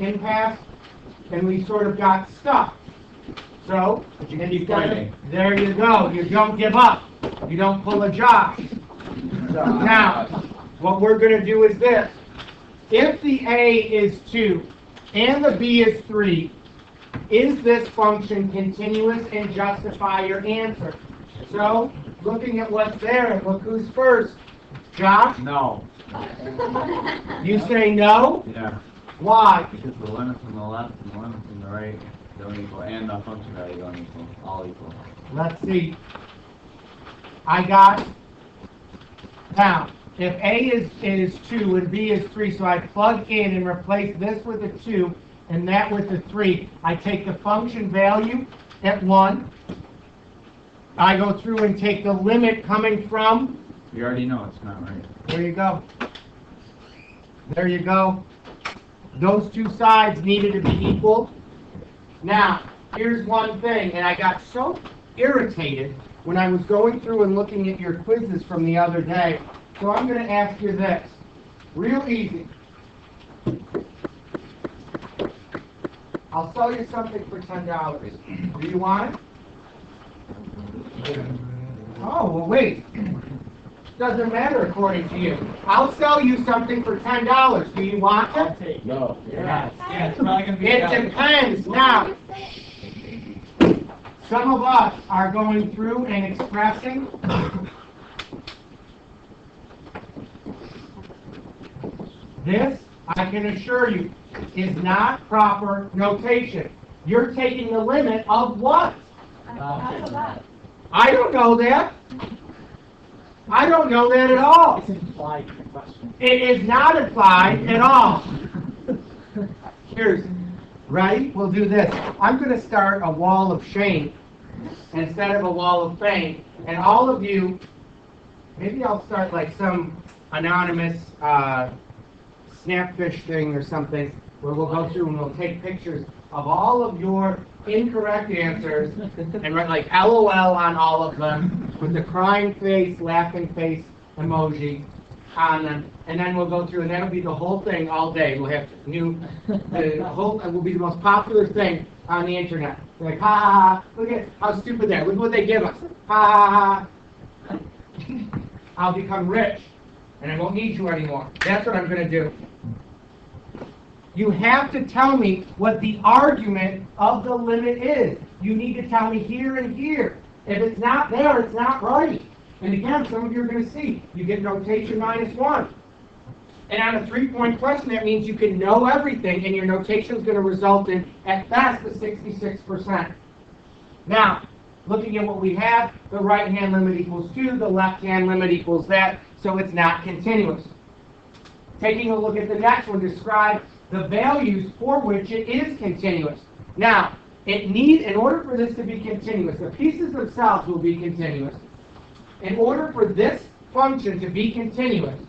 impasse, and we sort of got stuck. So, and you've got to, there you go. You don't give up. You don't pull a job. Now, what we're going to do is this. If the A is 2 and the B is 3, is this function continuous and justify your answer? So, looking at what's there, and look who's first. Josh? No. You say no? Yeah. Why? Because the limit from the left and the limit from the right don't equal, and the function value don't equal, all equal. Let's see. I got, now, if A is 2 and B is 3, so I plug in and replace this with a 2 and that with a 3. I take the function value at 1. I go through and take the limit coming from, You already know it's not right. there you go. There you go. Those two sides needed to be equal. Now, here's one thing, and I got so irritated when I was going through and looking at your quizzes from the other day. So I'm going to ask you this. Real easy. I'll sell you something for $10. Do you want it? Oh, well, wait. Doesn't matter according to you. I'll sell you something for $10. Do you want it? No. Yes. Yeah, it's probably going to be It depends. Now, some of us are going through and expressing this, I can assure you, is not proper notation. You're taking the limit of what? I don't know that. I don't know that at all. It's implied in the question. It is not implied at all. Here's, ready? We'll do this. I'm going to start a wall of shame instead of a wall of fame. And all of you, maybe I'll start like some anonymous snapfish thing or something where we'll go through and we'll take pictures of all of your incorrect answers and write like LOL on all of them with the crying face, laughing face emoji on them, and then we'll go through, and that'll be the whole thing all day. We'll have the whole, it will be the most popular thing on the internet. Like, ha ha ha, look at how stupid they are. Look what they give us. Ha ha ha. I'll become rich, and I won't need you anymore. That's what I'm going to do. You have to tell me what the argument of the limit is. You need to tell me here and here. If it's not there, it's not right. And again, some of you are going to see, you get notation -1. And on a 3-point question, that means you can know everything, and your notation is going to result in, at best, a 66%. Now, looking at what we have, the right-hand limit equals 2, the left-hand limit equals that, so it's not continuous. Taking a look at the next one, describe the values for which it is continuous. Now, in order for this to be continuous, the pieces themselves will be continuous. In order for this function to be continuous,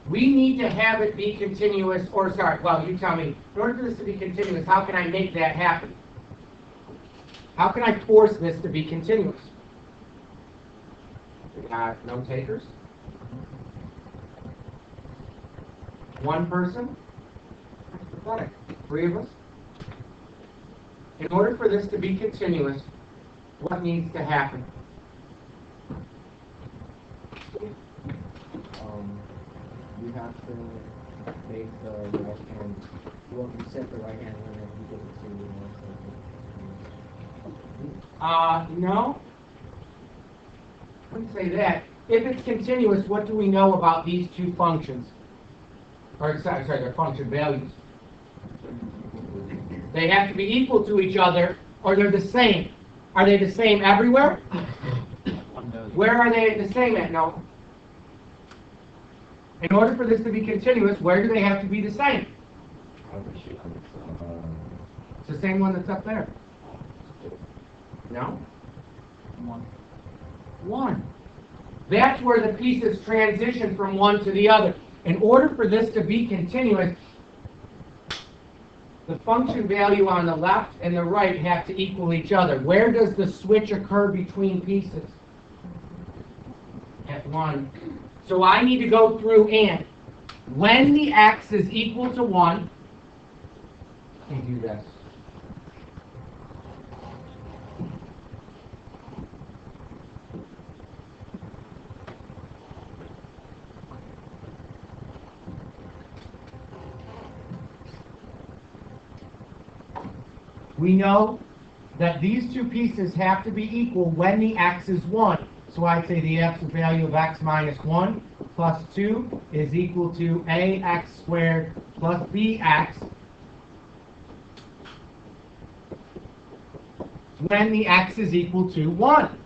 we need to have it be continuous, or sorry, well, you tell me, in order for this to be continuous, how can I make that happen? How can I force this to be continuous? We got no takers? One person? Pathetic. 3 of us? In order for this to be continuous, what needs to happen? You have to make the right hand, well, you set the right hand limit, you give it to No. I wouldn't say that. If it's continuous, what do we know about these two functions? Or, sorry, their function values. They have to be equal to each other, or they're the same. Are they the same everywhere? Where are they the same at? No. In order for this to be continuous, where do they have to be the same? It's the same one that's up there. No? 1. That's where the pieces transition from one to the other. In order for this to be continuous, the function value on the left and the right have to equal each other. Where does the switch occur between pieces? At 1. So I need to go through and, when the x is equal to 1, me do this. We know that these two pieces have to be equal when the x is 1. So I'd say the absolute value of x minus 1 plus 2 is equal to ax squared plus bx when the x is equal to 1.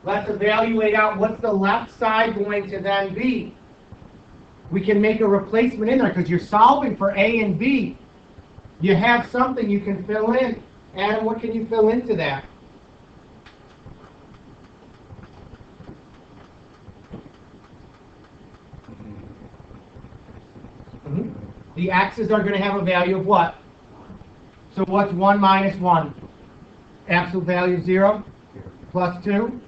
Let's evaluate out what's the left side going to then be. We can make a replacement in there because you're solving for a and b. You have something you can fill in. Adam, what can you fill into that? The x's are going to have a value of what? So what's 1 minus 1? Absolute value of 0 plus 2.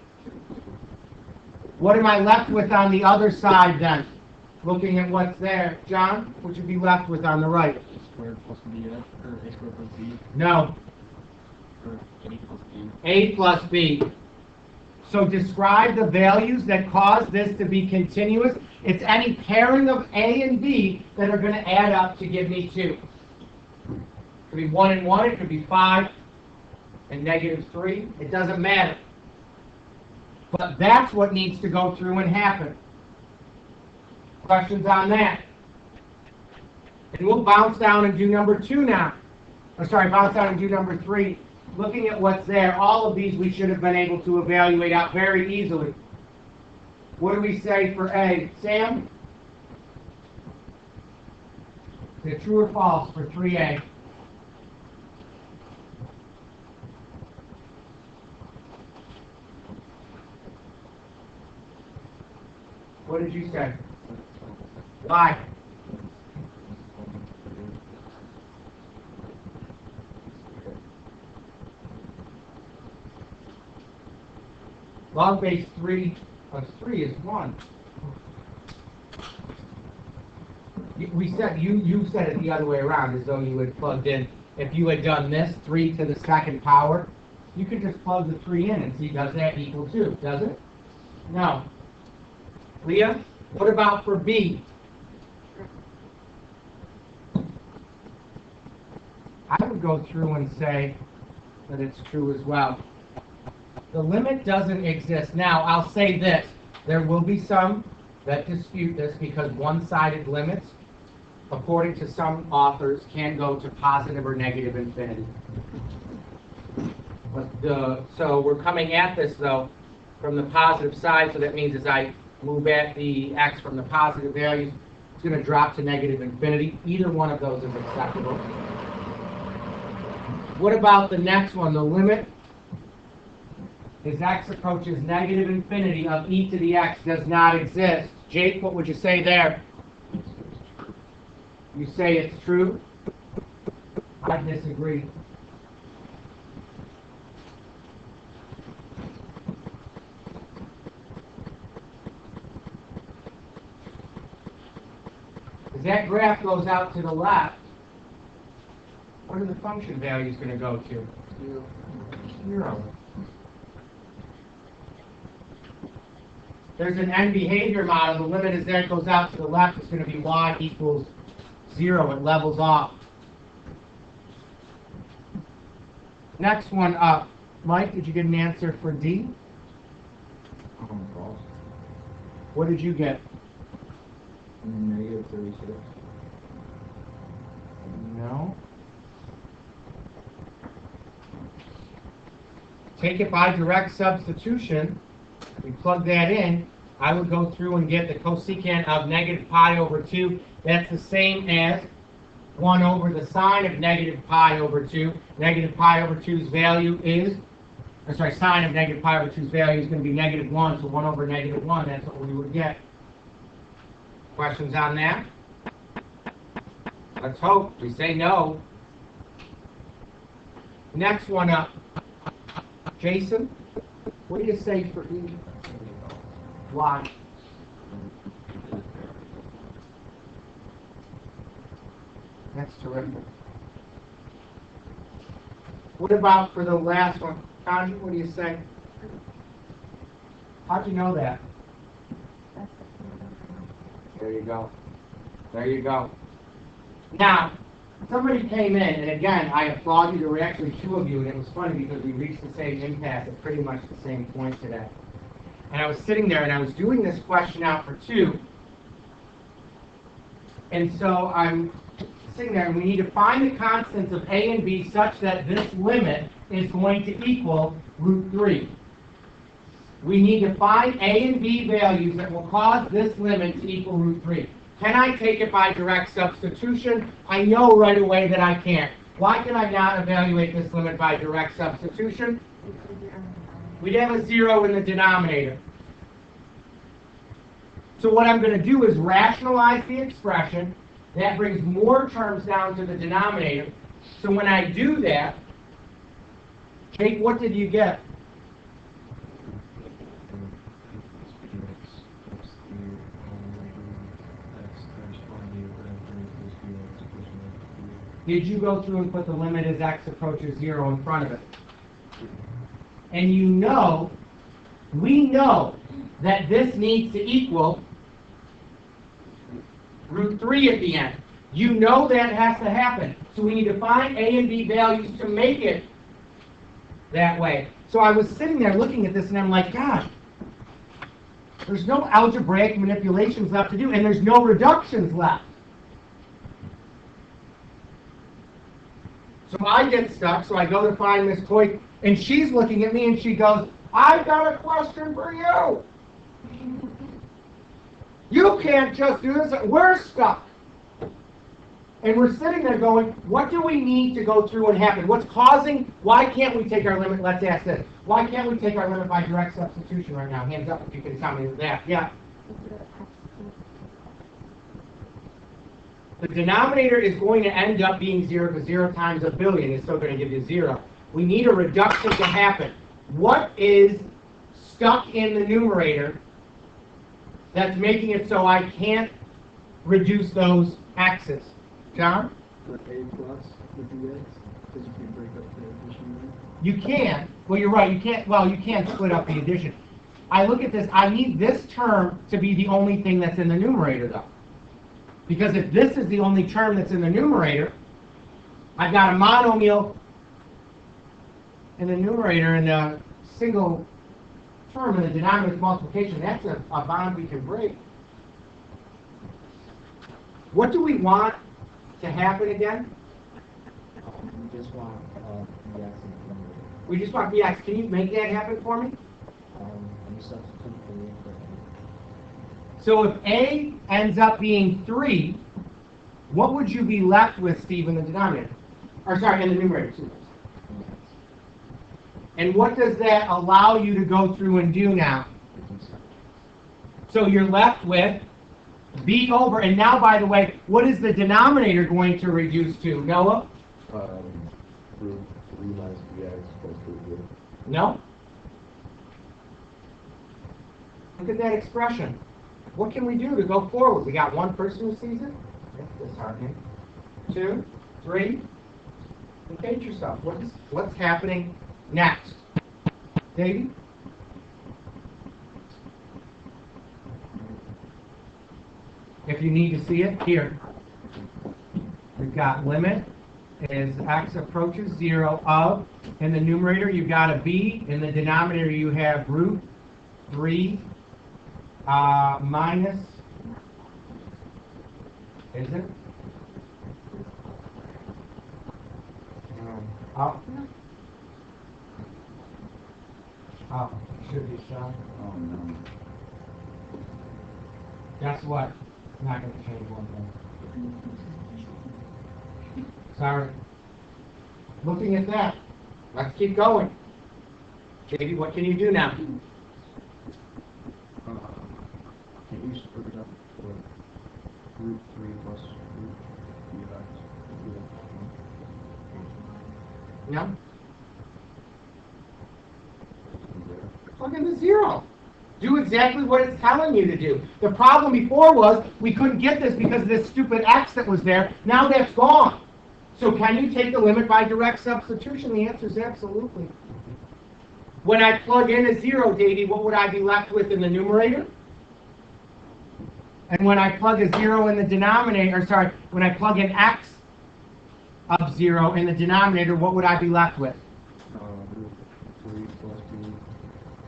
What am I left with on the other side then? Looking at what's there. John, what should be left with on the right? Squared plus bx, or a squared plus b, No. or a plus b. A plus b. So describe the values that cause this to be continuous. It's any pairing of a and b that are going to add up to give me 2. It could be 1 and 1. It could be 5 and negative 3. It doesn't matter. But that's what needs to go through and happen. Questions on that? And we'll bounce down and do number 2 now. Bounce down and do number 3. Looking at what's there, all of these we should have been able to evaluate out very easily. What do we say for A? Sam? Is it true or false for 3A? What did you say? Why? Log base 3 plus 3 is 1. We said you said it the other way around, as though you had plugged in. If you had done this 3 to the second power, you could just plug the 3 in and see, does that equal 2? Does it? No. Leah, what about for B? I would go through and say that it's true as well. The limit doesn't exist. Now, I'll say this. There will be some that dispute this because one-sided limits, according to some authors, can go to positive or negative infinity. So we're coming at this, though, from the positive side, so that means as I move at the x from the positive values, it's going to drop to negative infinity. Either one of those is acceptable. What about the next one? The limit as x approaches negative infinity of e to the x does not exist. Jake, what would you say there? You say it's true? I disagree. As that graph goes out to the left, what are the function values going to go to? 0. There's an end behavior model. The limit is there, it goes out to the left. It's going to be y equals 0. It levels off. Next one up. Mike, did you get an answer for D? False. What did you get? Negative 36. No. Take it by direct substitution. We plug that in. I would go through and get the cosecant of negative pi over 2. That's the same as 1 over the sine of negative pi over 2. Negative pi over 2's value is, sine of negative pi over 2's value is going to be negative 1. So 1 over negative 1, that's what we would get. Questions on that? Let's hope. We say no. Next one up. Jason, what do you say for E? Why? That's terrific. What about for the last one? Connie, what do you say? How'd you know that? There you go. There you go. Now, somebody came in, and again, I applaud you. There were actually two of you, and it was funny because we reached the same impasse at pretty much the same point today. And I was sitting there, and I was doing this question out for two. And so I'm sitting there, and we need to find the constants of A and B such that this limit is going to equal root 3. We need to find A and B values that will cause this limit to equal root 3. Can I take it by direct substitution? I know right away that I can't. Why can I not evaluate this limit by direct substitution? We'd have a 0 in the denominator. So what I'm going to do is rationalize the expression. That brings more terms down to the denominator. So when I do that, Jake, what did you get? Did you go through and put the limit as x approaches 0 in front of it? And you know, we know that this needs to equal root 3 at the end. You know that has to happen. So we need to find A and B values to make it that way. So I was sitting there looking at this and I'm like, God, there's no algebraic manipulations left to do, and there's no reductions left. So I get stuck, so I go to find Miss Coy, and she's looking at me and she goes, I've got a question for you. You can't just do this. We're stuck. And we're sitting there going, what do we need to go through and happen? What's causing, why can't we take our limit? Let's ask this. Why can't we take our limit by direct substitution right now? Hands up if you can tell me that. Yeah. The denominator is going to end up being 0 because 0 times a billion is still going to give you 0. We need a reduction to happen. What is stuck in the numerator that's making it so I can't reduce those x's? John? With A plus with the x, because you can break up the addition. You can. Well, you're right. You can't. Well, you can't split up the addition. I look at this. I need this term to be the only thing that's in the numerator, though. Because if this is the only term that's in the numerator, I've got a monomial in the numerator and a single term in the denominator with multiplication. That's a bond we can break. What do we want to happen again? We just want the x in the numerator. We just want the x. Can you make that happen for me? You substitute for the input. So if A ends up being 3, what would you be left with, Steve, in the denominator? Or sorry, in the numerator. And what does that allow you to go through and do now? So you're left with B over, and now, by the way, what is the denominator going to reduce to, Noah? Root 3 minus bx plus root 3. No? Look at that expression. What can we do to go forward? We got one person who sees it? That's disheartening. 2, 3. Engage yourself. What's happening next? Davey? If you need to see it, here. We've got limit as x approaches 0 of, in the numerator you've got a b, in the denominator you have root 3 minus, is it? Up. Up. Should be so. Oh, no. Guess what? Not going to change one thing. Sorry. Looking at that, let's keep going. Davey, what can you do now? Can you split it up for root 3 plus root 3x? No? Plug in the 0. Do exactly what it's telling you to do. The problem before was we couldn't get this because of this stupid x that was there. Now that's gone. So can you take the limit by direct substitution? The answer is absolutely. When I plug in a 0, Davey, what would I be left with in the numerator? And when I plug a 0 in the denominator, when I plug in x of 0 in the denominator, what would I be left with? Root 3 plus 2,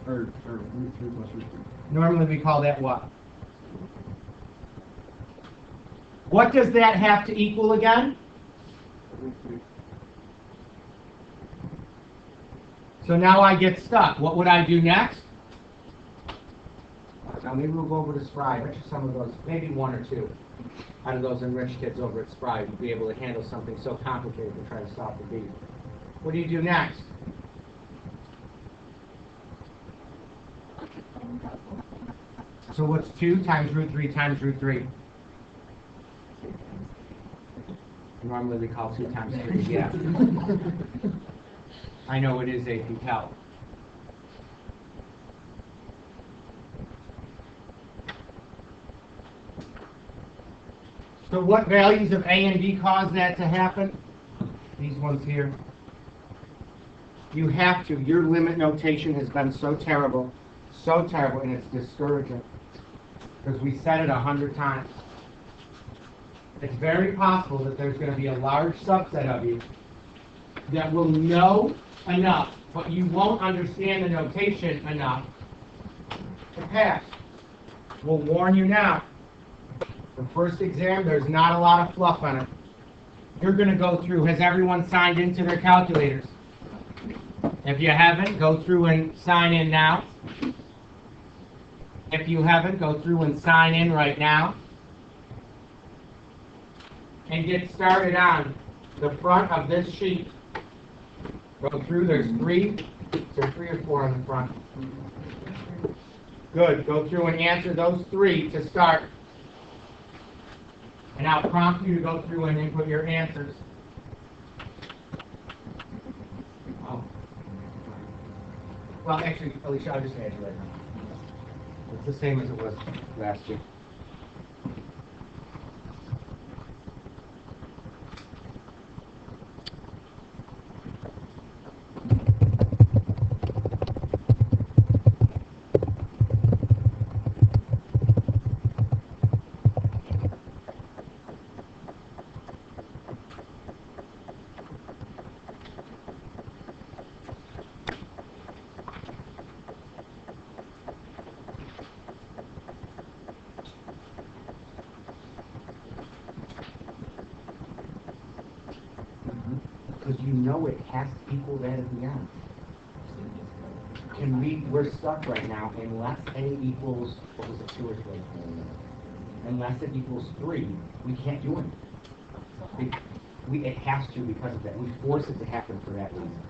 or root 3 plus root 3. Normally we call that what? What does that have to equal again? Root 3. So now I get stuck. What would I do next? Now maybe we'll go over to Spry. I bet you some of those, maybe one or two, out of those enriched kids over at Spry would be able to handle something so complicated to try to solve the beat. What do you do next? So what's 2 times root 3 times root 3? Normally we call 2 times 3, yeah. I know it is AP Calc. So what values of A and B cause that to happen? These ones here. You have to. Your limit notation has been so terrible, and it's discouraging. Because we said it 100 times. It's very possible that there's going to be a large subset of you that will know enough, but you won't understand the notation enough to pass. We'll warn you now. The first exam, there's not a lot of fluff on it. You're going to go through, has everyone signed into their calculators? If you haven't, go through and sign in now. If you haven't, go through and sign in right now. And get started on the front of this sheet. Go through, there's 3. Is there 3 or 4 on the front? Good, go through and answer those 3 to start. And I'll prompt you to go through and input your answers. Oh. Well, actually, Alicia, I'll just add you right now. It's the same as it was last year. Because you know it has to equal that at the end. We're stuck right now unless A equals, what was it, 2 or 3? Unless it equals 3, we can't do it. It has to because of that. We force it to happen for that reason.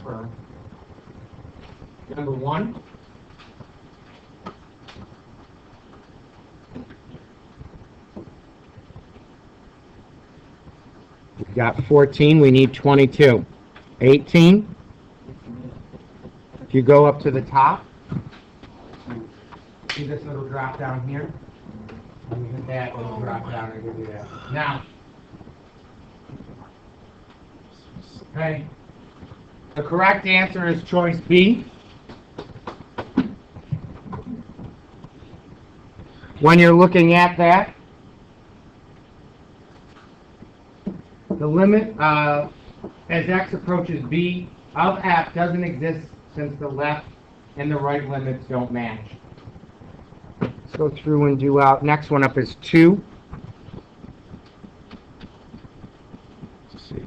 for number 1. We've got 14, we need 22. 18, if you go up to the top, see this little drop down here? And you hit that little drop down and give you that. Now, okay, the correct answer is choice B. When you're looking at that, the limit as x approaches b of f doesn't exist since the left and the right limits don't match. Let's go through and do out. Next one up is 2. Let's see.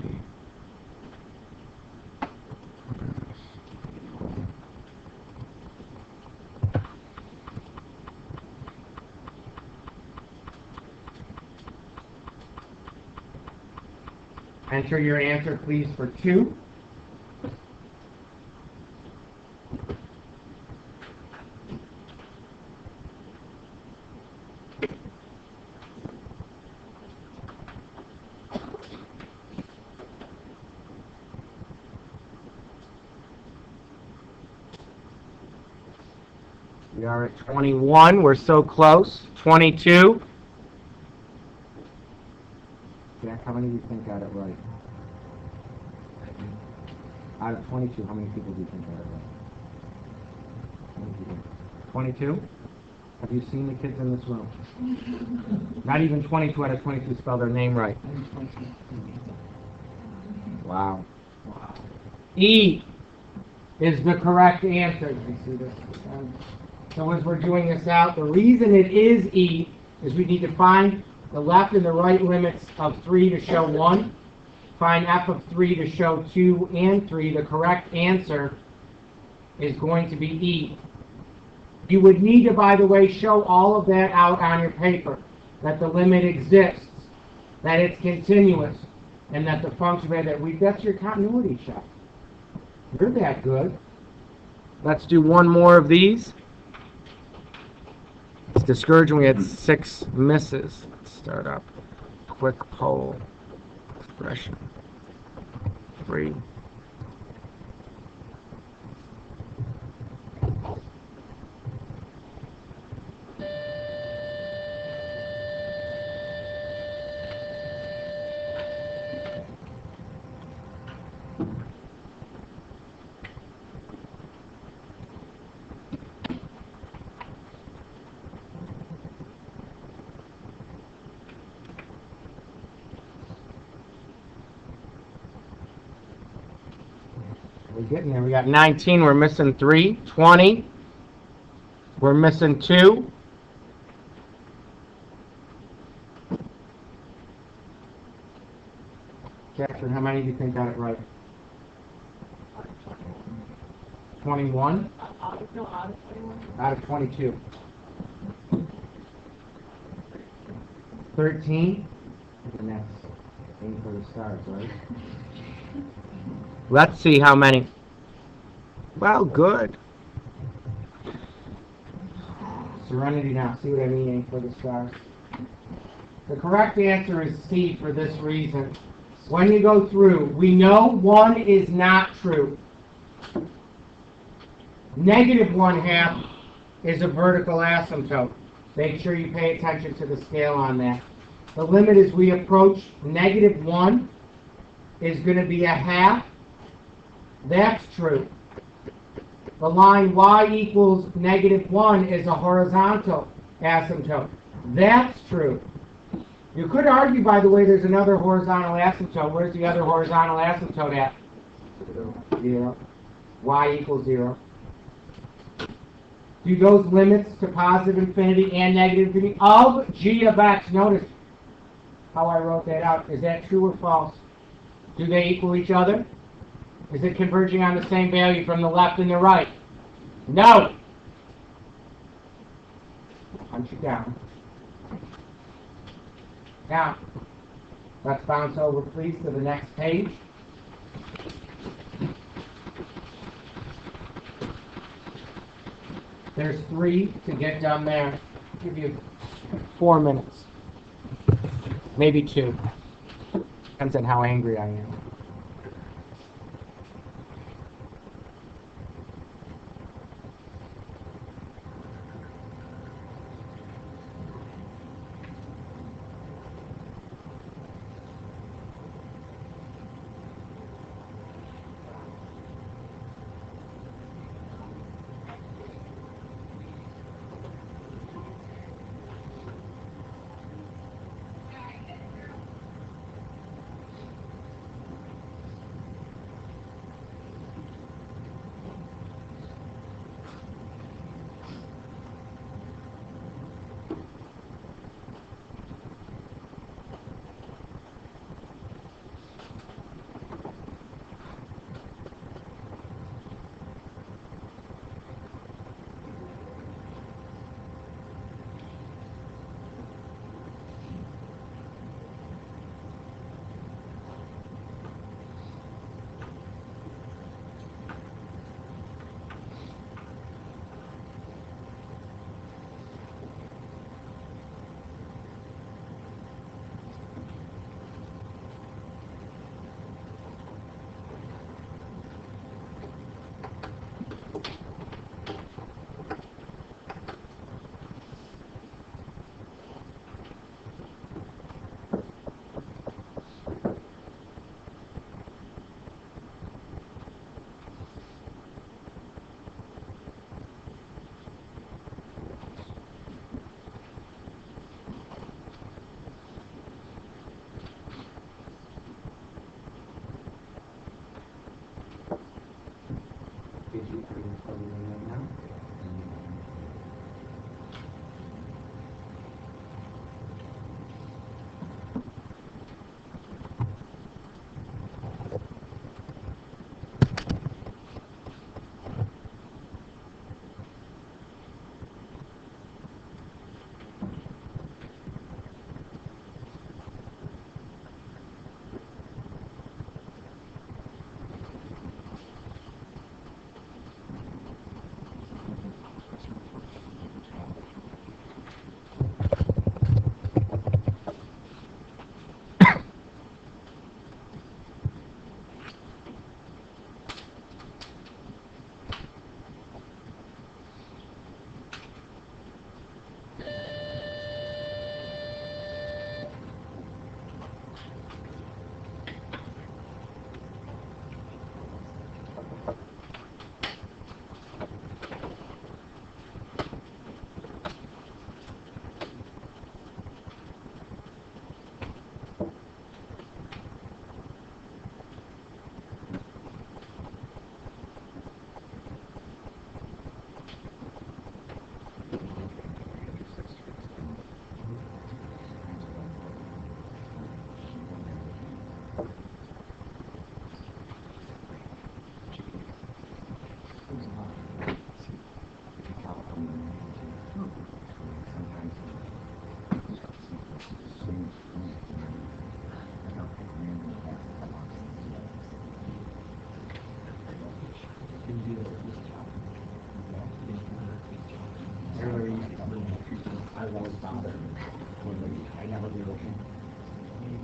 Enter your answer, please, for 2. We are at 21. We're so close. 22. Jack, how many do you think got it right? Out of 22, how many people do you think got it right? 22? Have you seen the kids in this room? Not even 22 out of 22 spell their name right. Wow. E is the correct answer. You see this? So as we're doing this out, the reason it is E is we need to find the left and the right limits of 3 to show 1. Find f of 3 to show 2 and 3. The correct answer is going to be E. You would need to, by the way, show all of that out on your paper. That the limit exists, that it's continuous, and that the function that's your continuity check. You're that good. Let's do one more of these. It's discouraging. We had 6 misses. Let's start up. Quick poll. Expression. 3. We're getting there. We got 19. We're missing 3. 20. We're missing 2. Jackson, how many do you think got it right? 21? Out of 22. 13? And that's aim for the stars, right? Let's see how many. Well, good. Serenity now. See what I mean? Aim for the stars. The correct answer is C for this reason. When you go through, we know 1 is not true. Negative 1/2 is a vertical asymptote. Make sure you pay attention to the scale on that. The limit as we approach negative 1 is going to be a half. That's true. The line y equals negative 1 is a horizontal asymptote. That's true. You could argue, by the way, there's another horizontal asymptote. Where's the other horizontal asymptote at? 0. Y equals 0. Do those limits to positive infinity and negative infinity of g of x, notice how I wrote that out. Is that true or false? Do they equal each other? Is it converging on the same value from the left and the right? No. Punch it down. Now, let's bounce over, please, to the next page. There's 3 to get done there. I'll give you 4 minutes. Maybe 2. Depends on how angry I am.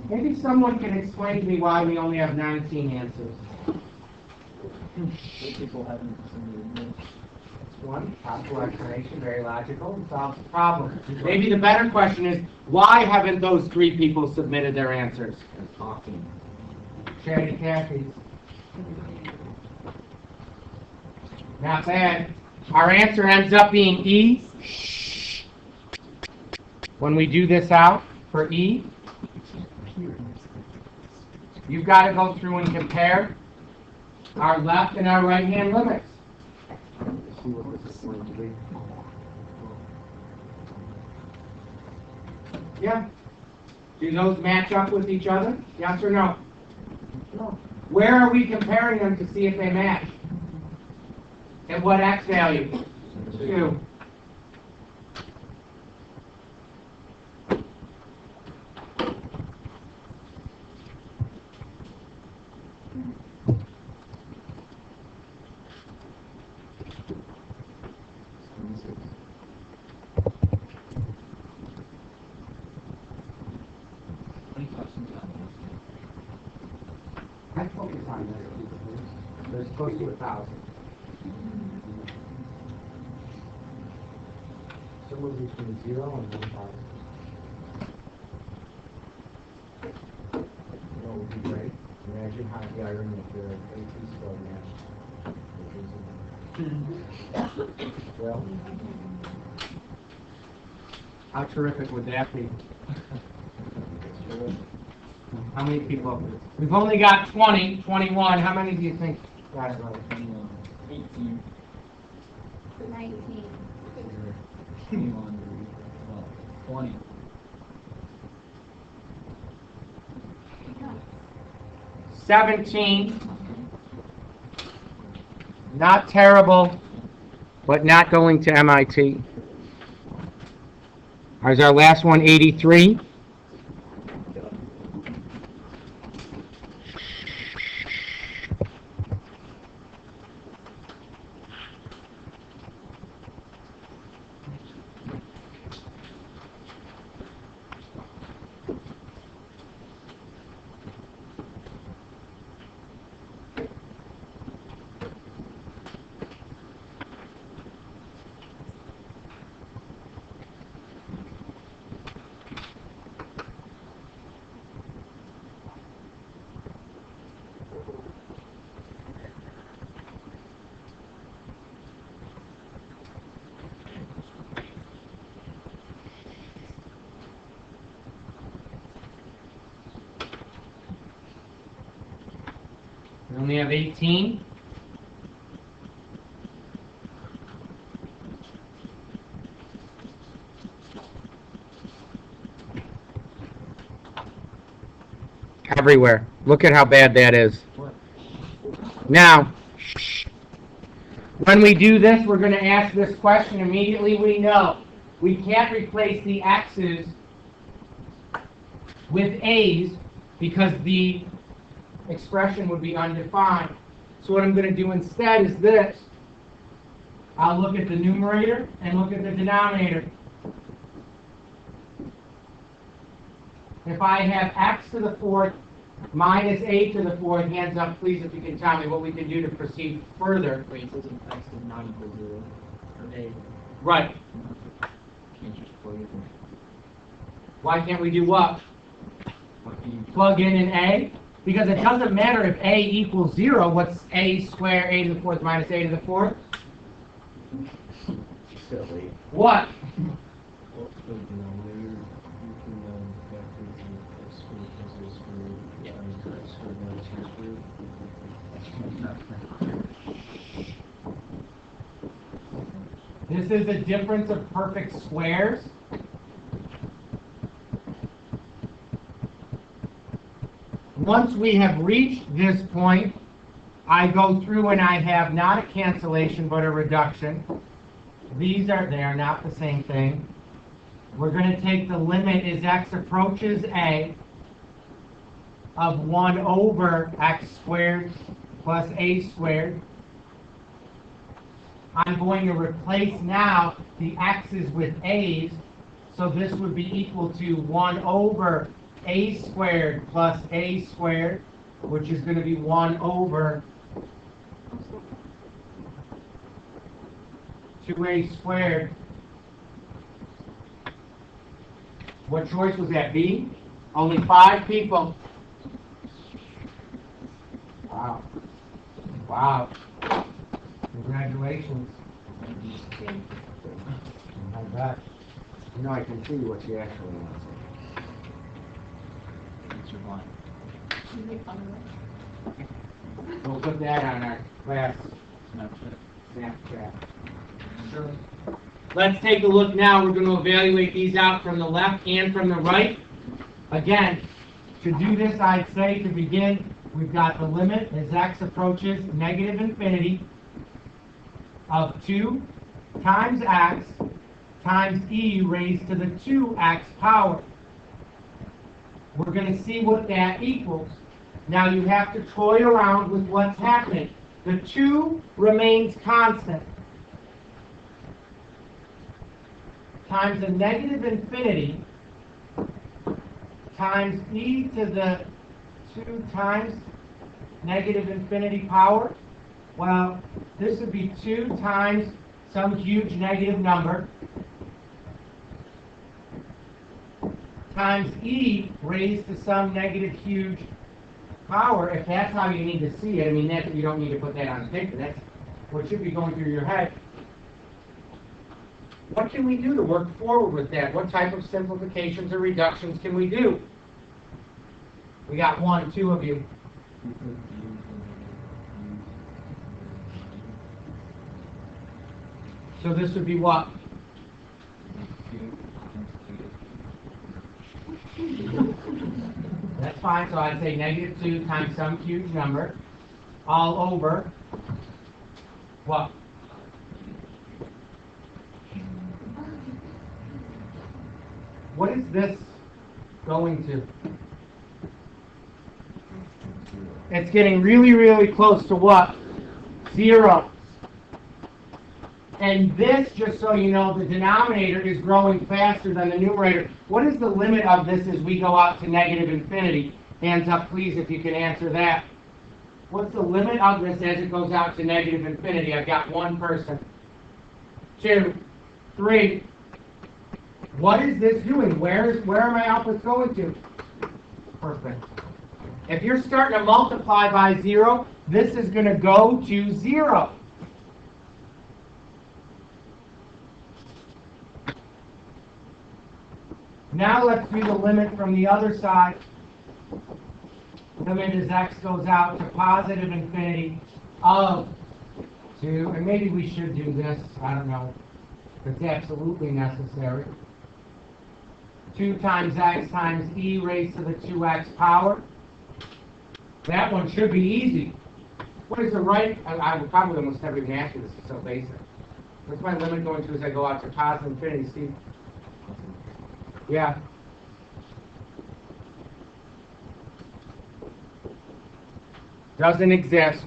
Maybe someone can explain to me why we only have 19 answers. People haven't submitted this. That's one possible explanation, very logical, and solves the problem. Maybe the better question is, why haven't those 3 people submitted their answers? They're talking. Shandy Cathy's. Not bad. Our answer ends up being E. When we do this out for E, you've got to go through and compare our left and our right hand limits. See what this is going to be. Yeah. Do those match up with each other? Yes or no? No. Where are we comparing them to see if they match? At what x value? 2. 1,000. There's close to 1,000. Somewhere between 0 and 1,000. That would be great. Imagine how the iron if the AP score matched. Well, How terrific would that be? How many people? We've only got 20, 21. How many do you think got it right? 18. 19. 21. Well, 20. No. 17. Not terrible, but not going to MIT. Is our last one 83? We only have 18. Everywhere. Look at how bad that is. Now, when we do this, we're going to ask this question. Immediately we know we can't replace the x's with a's because the expression would be undefined. So what I'm going to do instead is this. I'll look at the numerator and look at the denominator. If I have x to the fourth minus a to the fourth, hands up please if you can tell me what we can do to proceed further. Wait, it says x is not equal to 0. Or a. Right. Can't just plug it in. Why can't we do what? What can you Plug in an a? Because it doesn't matter if a equals 0. What's a squared, a to the fourth minus a to the fourth? Silly. What? Well, the denominator, you can factor in x squared plus a squared times x squared minus a squared. This is the difference of perfect squares. Once we have reached this point, I go through and I have not a cancellation but a reduction. They are not the same thing. We're going to take the limit as x approaches a of 1 over x squared plus a squared. I'm going to replace now the x's with a's, so this would be equal to 1 over a squared plus a squared, which is going to be 1 over 2a squared. What choice was that, B? Only 5 people. Wow. Wow. Congratulations. I bet. no, I can see what you actually want to say. It's your blind. You make fun of it. We'll put that on our class Snapchat. Snapchat. Sure. Let's take a look now. We're going to evaluate these out from the left and from the right. Again, to do this, I'd say to begin, we've got the limit as x approaches negative infinity of 2 times x times e raised to the 2x power. We're going to see what that equals. Now you have to toy around with what's happening. The 2 remains constant times a negative infinity times e to the 2 times negative infinity power? Well, this would be 2 times some huge negative number times e raised to some negative huge power, if that's how you need to see it. I mean, that you don't need to put that on paper. That's what should be going through your head. What can we do to work forward with that? What type of simplifications or reductions can we do? We got 1, 2 of you. So this would be what? That's fine. So I'd say negative 2 times some huge number all over what? What is this going to? It's getting really, really close to what? 0. And this, just so you know, the denominator is growing faster than the numerator. What is the limit of this as we go out to negative infinity? Hands up, please, if you can answer that. What's the limit of this as it goes out to negative infinity? I've got 1 person. 2, 3. What is this doing? Where are my outputs going to? Perfect. If you're starting to multiply by 0, this is going to go to 0. Now let's do the limit from the other side. Limit as x goes out to positive infinity of 2. And maybe we should do this. I don't know. It's absolutely necessary. 2 times x times e raised to the 2x power. That one should be easy. What is the right? I would probably almost never even ask you this. It's so basic. What's my limit going to as I go out to positive infinity, Steve? Yeah. Doesn't exist.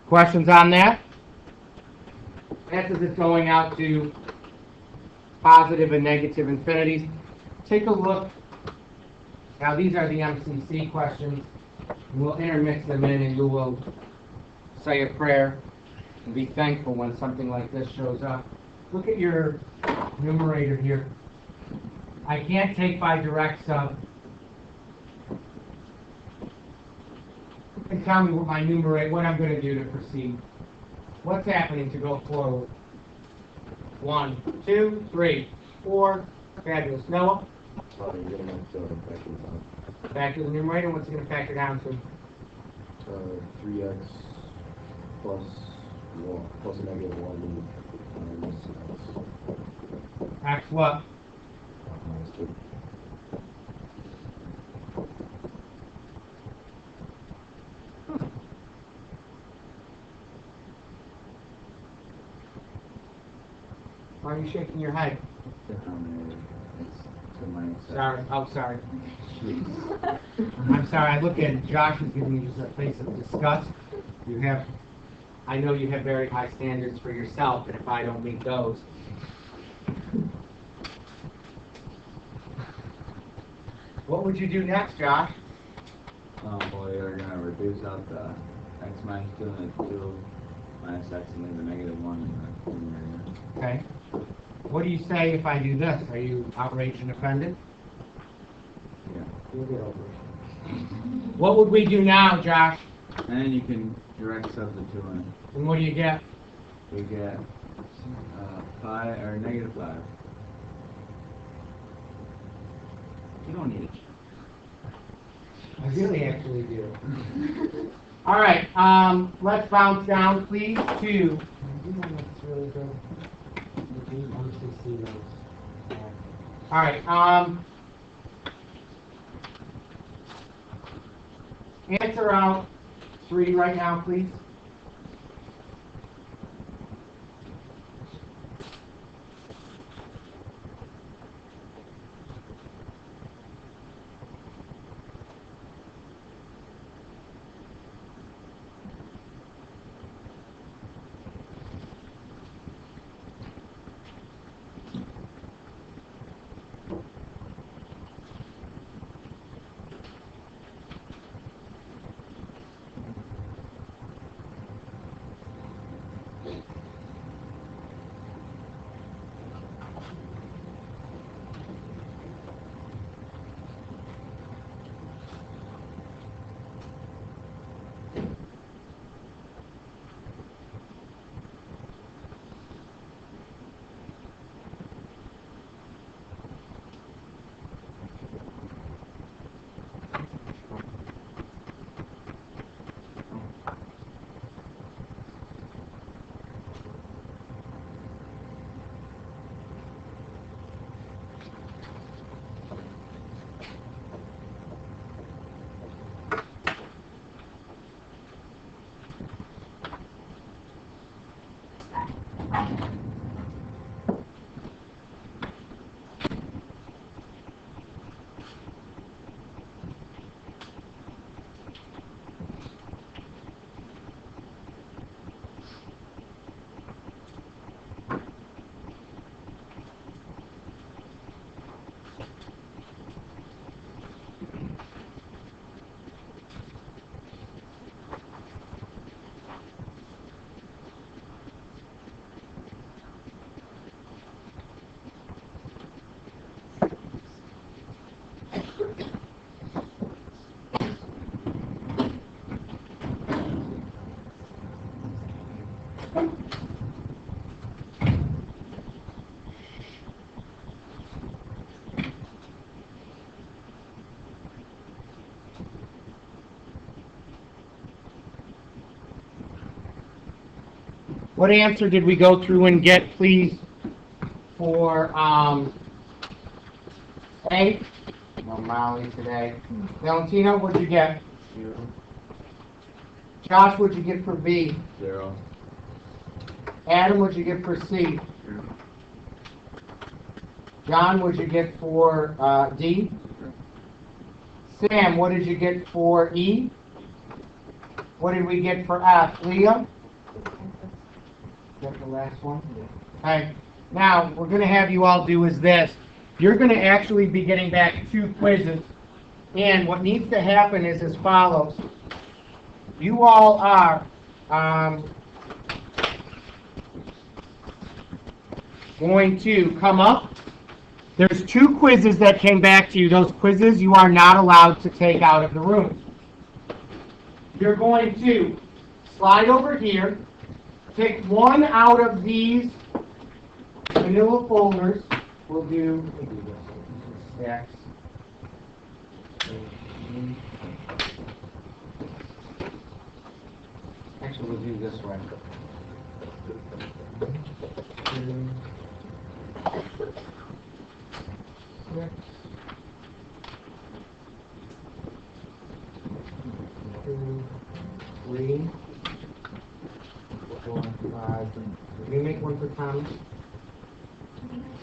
Questions on that? That's as it's going out to positive and negative infinities. Take a look. Now these are the MCC questions. We'll intermix them in and you will say a prayer and be thankful when something like this shows up. Look at your numerator here. I can't take by direct sub. And tell me what my numerator, what I'm going to do to proceed. What's happening to go forward? 1, 2, 3, 4. Fabulous. Noah? You're gonna have to factor it out. Factor the numerator. What's it going to factor down to? 3x plus 1 plus a negative 1 minus x. X what? Minus 2. Why are you shaking your head? Denominator. It's 2 minus x. Sorry. Oh, sorry. Jeez. I'm sorry. I look at Josh is giving me just a face of disgust. I know you have very high standards for yourself, and if I don't meet those. What would you do next, Josh? Oh boy, you're going to reduce out the x minus 2 and the 2 minus x and leave the negative 1 in the numerator. Okay. What do you say if I do this? Are you outraged and offended? Yeah. You'll get over it. What would we do now, Josh? And then you can direct sub the 2 in. And what do you get? We get 5 or negative 5. You don't need it. I really actually do. All right. Let's bounce down, please, to. All right. Answer out 3 right now, please. What answer did we go through and get, please, for A? No Molly today. Valentino, what'd you get? 0. Josh, what'd you get for B? 0. Adam, what'd you get for C? John, what'd you get for D? Sam, what did you get for E? What did we get for F? Leah? Is that the last one? Okay. Now, we're going to have you all do is this. You're going to actually be getting back 2 quizzes. And what needs to happen is as follows. You all are going to come up. There's 2 quizzes that came back to you. Those quizzes you are not allowed to take out of the room. You're going to slide over here, pick one out of these manila folders. We'll do stacks. Actually, we'll do this way. Two, 3, 4, 5. Can you make one for Tommy?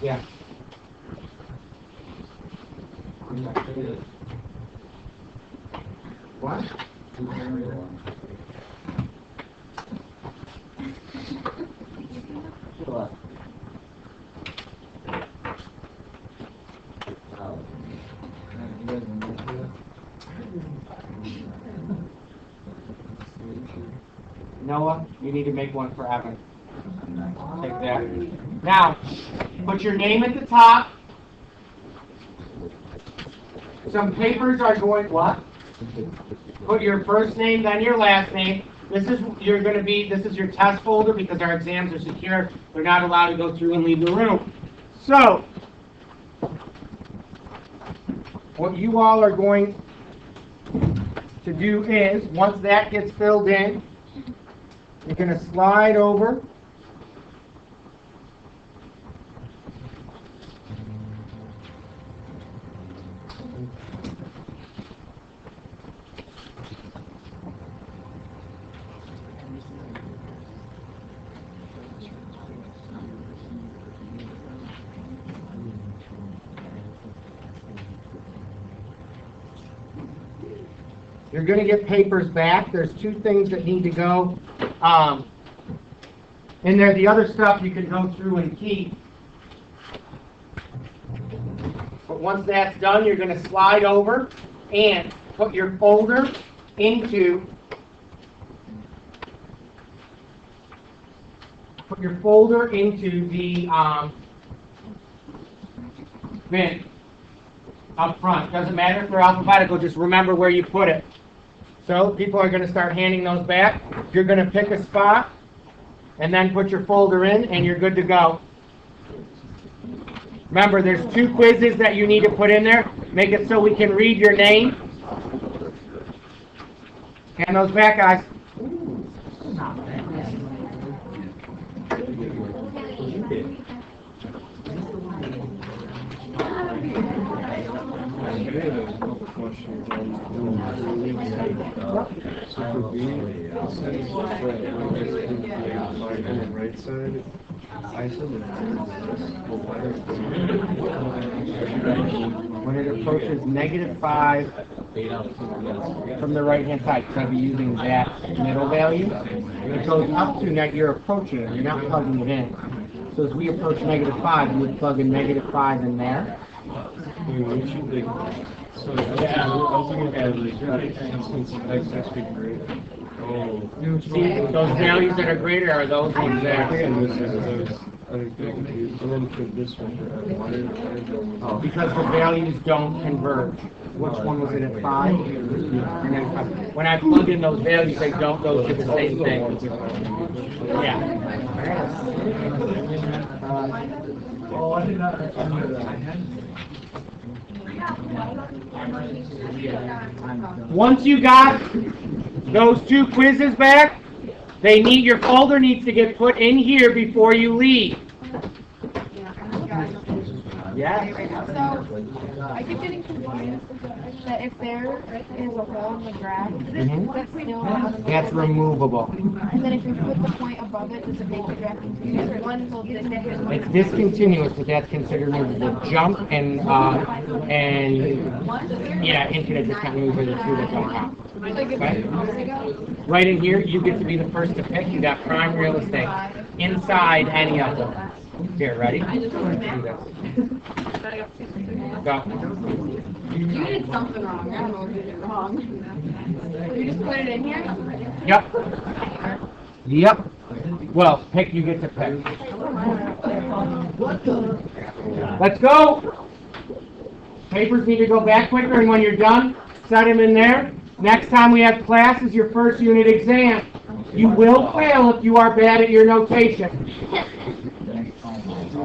Yeah. What? Noah, you need to make one for Evan. Take that. Now, put your name at the top. Some papers are going, what? Put your first name, then your last name. This is your test folder because our exams are secure. They're not allowed to go through and leave the room. So, what you all are going to do is, once that gets filled in, you're going to slide over. You're going to get papers back. There's 2 things that need to go in there. The other stuff you can go through and keep. But once that's done, you're going to slide over and put your folder into the bin up front. Doesn't matter if they're alphabetical, just remember where you put it. So people are going to start handing those back. You're going to pick a spot and then put your folder in and you're good to go. Remember, there's 2 quizzes that you need to put in there. Make it so we can read your name. Hand those back, guys. Questions on so for B, since on the right side, I said When it approaches -5 from the right-hand side, because I'll be using that middle value. It goes up to you're approaching it. You're not plugging it in. So as we approach -5, you would plug in -5 in there. So yeah, I was looking at since X has been great. Oh, See, those values that are greater are those ones there. I think and then for this one, Because the values don't converge. Which one was it at 5? And then when I plug in those values, they don't go to the same thing. Yeah. Oh, I did not. Once you got those 2 quizzes back, Your folder needs to get put in here before you leave. Yes. So, I keep getting confused that if there is a hole in the ground, that's still on the That's removable. And then if you put the point above it, does it make the draft continuous? Or one will discontinue? It's discontinuous, but that's considered movable. Jump and yeah, infinite discontinuous are the two that's on top. Okay? Right in here, you get to be the first to pick. You got prime real estate inside any of them. Here, ready? Do this. Go. You did something wrong. I don't know what you did wrong. You just put it in here? Yep. Yep. Well, pick. You get to pick. Let's go. Papers need to go back quicker, and when you're done, set them in there. Next time we have class is your first unit exam. You will fail if you are bad at your notation.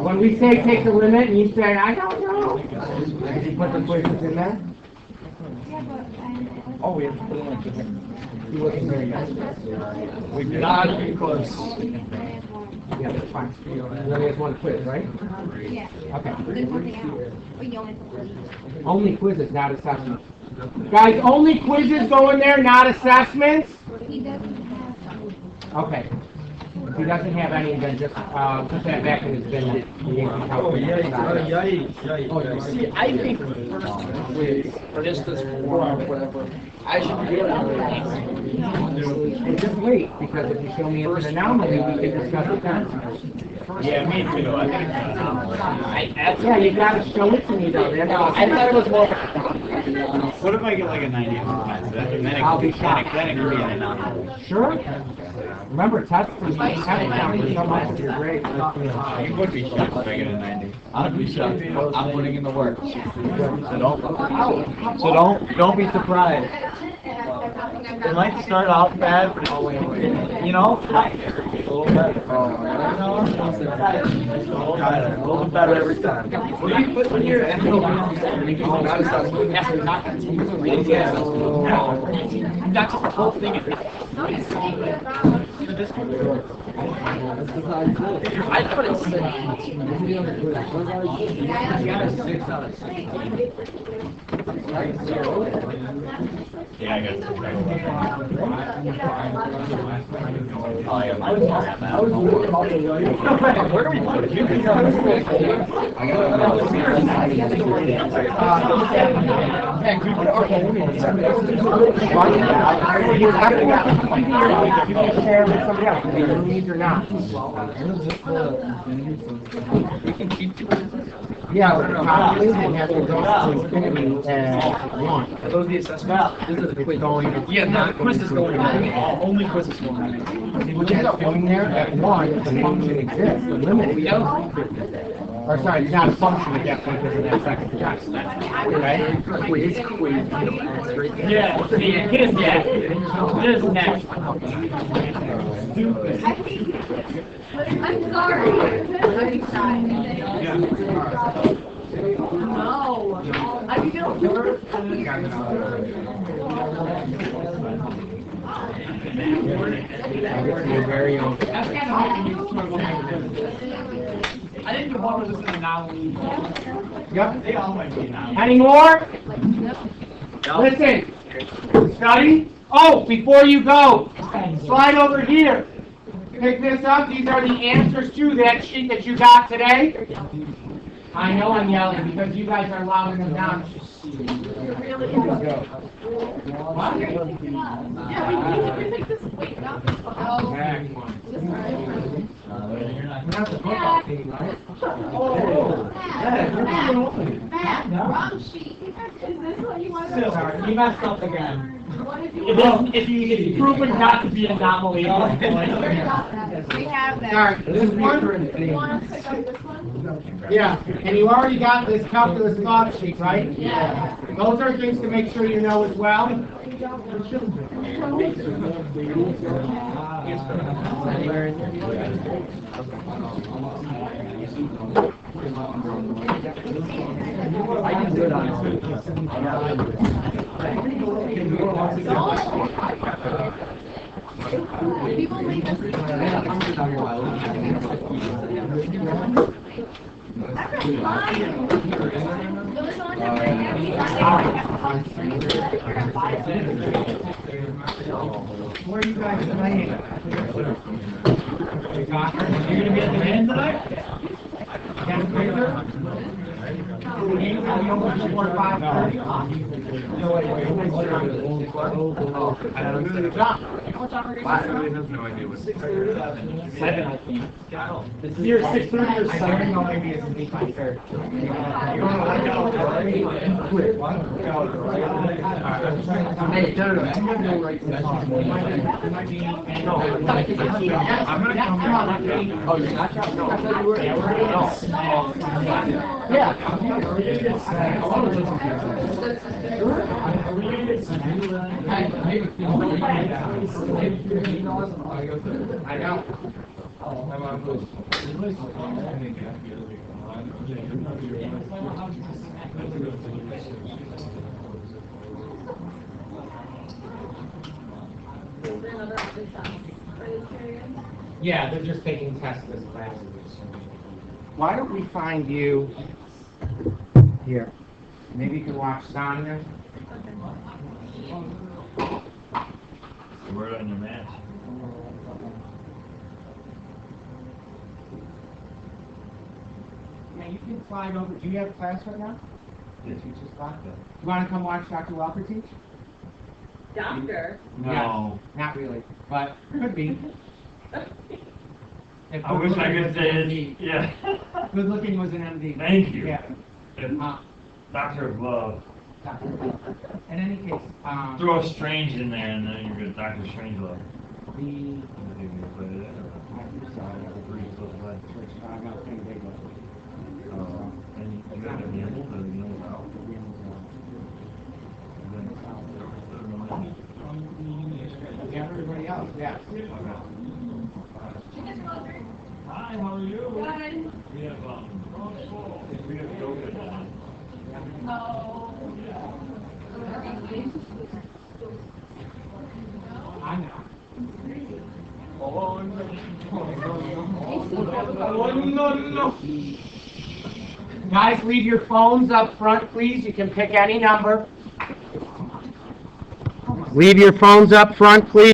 When we say take the limit and you say, I don't know, you put the quizzes in there. Oh, we have to put it like this. You looking very good. We did not be close. Yeah, that's fine. You only have one quiz, right? Yeah. Okay. There's nothing else. But you only put it. Only quizzes, not assessments. Guys, only quizzes go in there, not assessments. He doesn't have. Okay. If he doesn't have any, then just put that back in his bin. Oh, yikes. See, I think for distance or whatever, I should be doing And just wait, because if you show me it's an anomaly, we can discuss it then. Yeah, me too. I think Yeah, you gotta show it to me though. That's all. I thought it was more. what if I get like a 90 on that? Then it I'll could be be shocked. then it could be an anomaly. Sure. Remember, test for some of your grade. You would be shocked if I get a 90. I'd be shocked. I'm putting in the work. So don't be surprised. It might start off bad, but you know, a little better. A little better every time. What do you put in your That's the whole thing. I put it 6. Yeah, I guess. Where do we put it? You can tell us. You can share with somebody else, whether you need or not. Yeah, but the population has to go to infinity at 1. Those the assessment. This is the quiz. Yeah, no, the quiz is going on. Only quiz is going on. See, what you end up doing there, at 1, the function exists, the limit exists. Or sorry, it's not a function at that point because of that second test. Right? Quiz. Yeah, hit us next. Hit us next. I'm sorry. No. I feel You're very own. I think the one was just an anomaly. Yep. They all might be anomalies. Any more? Listen. Study. Oh, before you go, slide over here. Pick this up. These are the answers to that sheet that you got today. I know I'm yelling because you guys are loud and obnoxious. What? Wrong sheet. Is this what you want to do? You messed up again. What did you If it's proven not to be an anomaly. We have that. Sorry, this one? You want to pick up this one? Yeah, and you already got this calculus thought sheet, right? Yeah. Those are things to make sure you know as well. I can do it on People make us. Where are you guys playing? You're gonna be at the band tonight? Ken Fraser? The game's gonna be over before 5:30. No, wait. John? No idea what. 7, I think. You're 6:30 or 7? No, maybe it's 5:30. Hey, no. I'm gonna come back. Oh, you're not? No. I thought you were. Yeah. I know. Yeah, they're just taking tests this class. Why don't we find you here? Maybe you can watch Sonia. We're on the match. Yeah, you can slide over. Do you have class right now? Yes. Teacher's class? You want to come watch Dr. Welker teach? Doctor? No. Yes, not really, but could be. If I wish I could say it. Yeah. Good looking was an MD. Thank you. Yeah. And Doctor of Love. In any case, Throw Strange in there and then you're good. Doctor Strange Love. the You think you can play that? I'm not playing big one. And you got the animals or the animals out? Yeah, everybody else, yeah. Hi, how are you? Good. We have yoga now. I know. Oh, no. Guys, leave your phones up front, please. You can pick any number. Leave your phones up front, please.